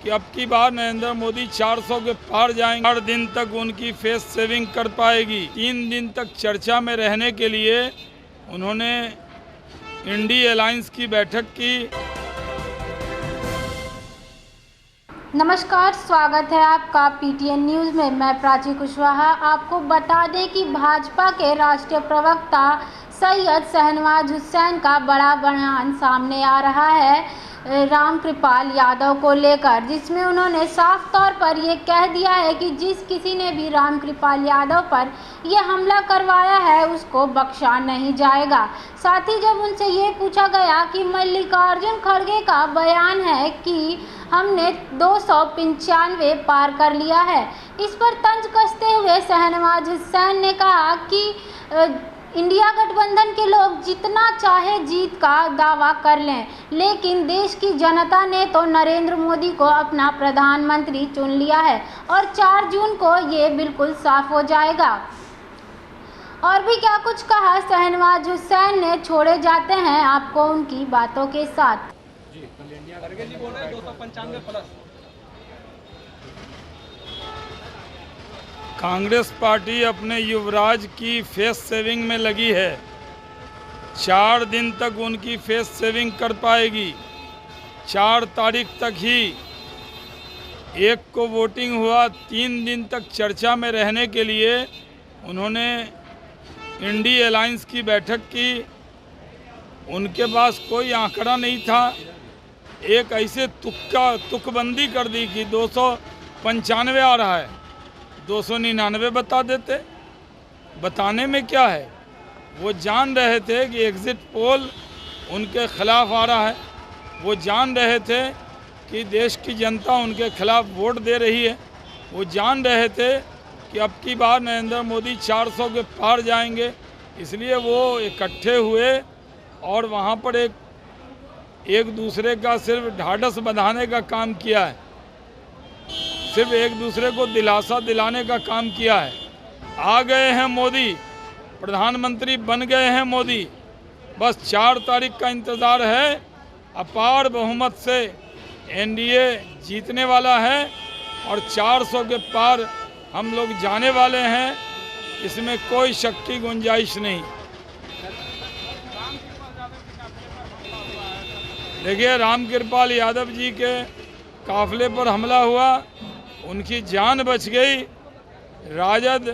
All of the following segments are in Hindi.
कि अब की बार नरेंद्र मोदी 400 के पार जाएंगे। 8 दिन तक उनकी फेस सेविंग कर पाएगी। 3 दिन तक चर्चा में रहने के लिए उन्होंने इंडी अलायंस की बैठक की। नमस्कार, स्वागत है आपका पीटीएन न्यूज़ में। मैं प्राची कुशवाहा। आपको बता दें कि भाजपा के राष्ट्रीय प्रवक्ता सैयद शहनवाज हुसैन का बड़ा बयान सामने आ रहा है रामकृपाल यादव को लेकर, जिसमें उन्होंने साफ तौर पर ये कह दिया है कि जिस किसी ने भी रामकृपाल यादव पर यह हमला करवाया है उसको बख्शा नहीं जाएगा। साथ ही जब उनसे ये पूछा गया कि मल्लिकार्जुन खड़गे का बयान है कि हमने 295 पार कर लिया है, इस पर तंज कसते हुए शहनवाज हुसैन ने कहा कि इंडिया गठबंधन के लोग जितना चाहे जीत का दावा कर लें, लेकिन देश की जनता ने तो नरेंद्र मोदी को अपना प्रधानमंत्री चुन लिया है और 4 जून को ये बिल्कुल साफ हो जाएगा। और भी क्या कुछ कहा शहनवाज हुसैन ने, छोड़े जाते हैं आपको उनकी बातों के साथ। खड़गे जी बोल रहे हैं 295 प्लस। कांग्रेस पार्टी अपने युवराज की फेस सेविंग में लगी है। 4 दिन तक उनकी फेस सेविंग कर पाएगी। 4 तारीख तक ही 1 को वोटिंग हुआ। 3 दिन तक चर्चा में रहने के लिए उन्होंने इंडी अलायंस की बैठक की। उनके पास कोई आंकड़ा नहीं था। एक ऐसे तुकबंदी कर दी कि 295 आ रहा है, 299 बता देते। बताने में क्या है, वो जान रहे थे कि एग्ज़िट पोल उनके खिलाफ आ रहा है। वो जान रहे थे कि देश की जनता उनके खिलाफ वोट दे रही है। वो जान रहे थे कि अब की बार नरेंद्र मोदी 400 के पार जाएंगे। इसलिए वो इकट्ठे हुए और वहाँ पर एक दूसरे का सिर्फ ढाढ़स बंधाने का काम किया है, सिर्फ एक दूसरे को दिलासा दिलाने का काम किया है। आ गए हैं मोदी, प्रधानमंत्री बन गए हैं मोदी। बस 4 तारीख का इंतज़ार है। अपार बहुमत से एनडीए जीतने वाला है और 400 के पार हम लोग जाने वाले हैं। इसमें कोई शक की गुंजाइश नहीं। देखिए, रामकृपाल यादव जी के काफिले पर हमला हुआ, उनकी जान बच गई। राजद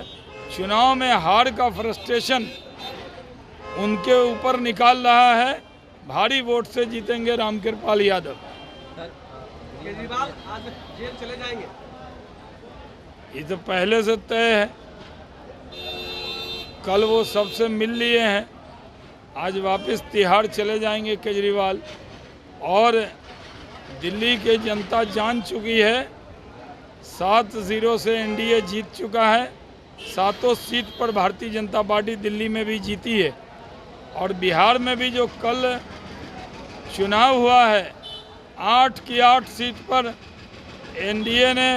चुनाव में हार का फ्रस्ट्रेशन उनके ऊपर निकाल रहा है। भारी वोट से जीतेंगे रामकृपाल यादव। केजरीवाल आज जेल चले जाएंगे, ये तो पहले से तय है। कल वो सबसे मिल लिए हैं, आज वापस तिहाड़ चले जाएंगे केजरीवाल। और दिल्ली की जनता जान चुकी है, 7-0 से एनडीए जीत चुका है। 7 सीट पर भारतीय जनता पार्टी दिल्ली में भी जीती है। और बिहार में भी जो कल चुनाव हुआ है, 8 की 8 सीट पर एनडीए ने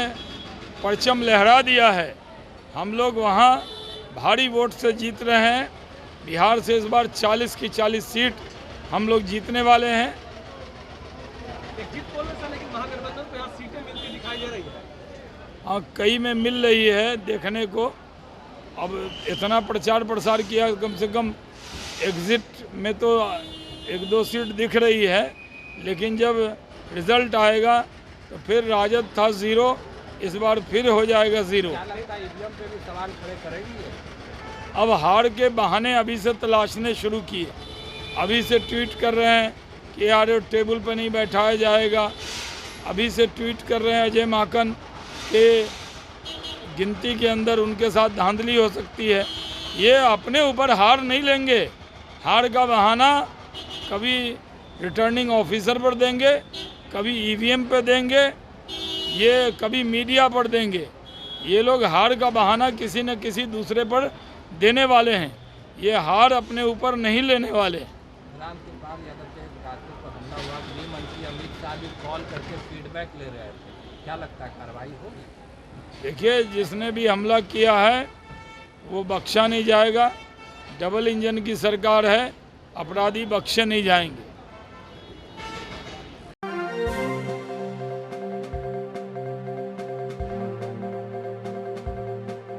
परचम लहरा दिया है। हम लोग वहाँ भारी वोट से जीत रहे हैं। बिहार से इस बार 40 की 40 सीट हम लोग जीतने वाले हैं। एग्जिट पोल में लेकिन महागठबंधन को यहाँ सीटें मिलती दिखाई दे रही है। हाँ, कई में मिल रही है देखने को। अब इतना प्रचार प्रसार किया, कम से कम एग्जिट में तो 1-2 सीट दिख रही है, लेकिन जब रिजल्ट आएगा तो फिर राजद था 0, इस बार फिर हो जाएगा 0। क्या लगता है ईवीएम पे भी सवाल खड़े करेंगी? अब हार के बहाने अभी से तलाशने शुरू किए। अभी से ट्वीट कर रहे हैं कि यार टेबल पर नहीं बैठाया जाएगा। अभी से ट्वीट कर रहे हैं अजय माकन के गिनती के अंदर उनके साथ धांधली हो सकती है। ये अपने ऊपर हार नहीं लेंगे। हार का बहाना कभी रिटर्निंग ऑफिसर पर देंगे, कभी ईवीएम पे देंगे, ये कभी मीडिया पर देंगे। ये लोग हार का बहाना किसी न किसी दूसरे पर देने वाले हैं। ये हार अपने ऊपर नहीं लेने वाले। रामकृपाल यादव के घाटों पर हमला हुआ, गृह मंत्री अमित शाह भी कॉल करके फीडबैक ले रहे थे, क्या लगता है कार्रवाई होगी? देखिए, जिसने भी हमला किया है वो बख्शा नहीं जाएगा। डबल इंजन की सरकार है, अपराधी बख्शे नहीं जाएंगे।